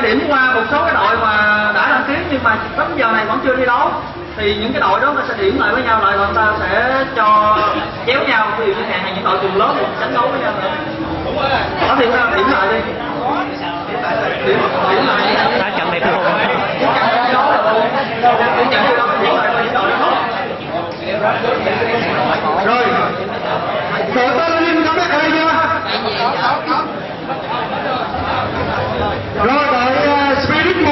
điểm qua một số cái đội mà đã đăng ký nhưng mà đến giờ này vẫn chưa thi đấu, thì những cái đội đó người ta sẽ điểm lại với nhau lại và người ta sẽ cho chéo nhau, ví dụ như hàng những đội cùng lớp thì tranh đấu với nhau nữa. Có thì ta điểm lại đi. Điểm lại. Đã trận này thua. Rồi. Đội Tân Linh có biết ai chưa? Rồi đội Spirit 1.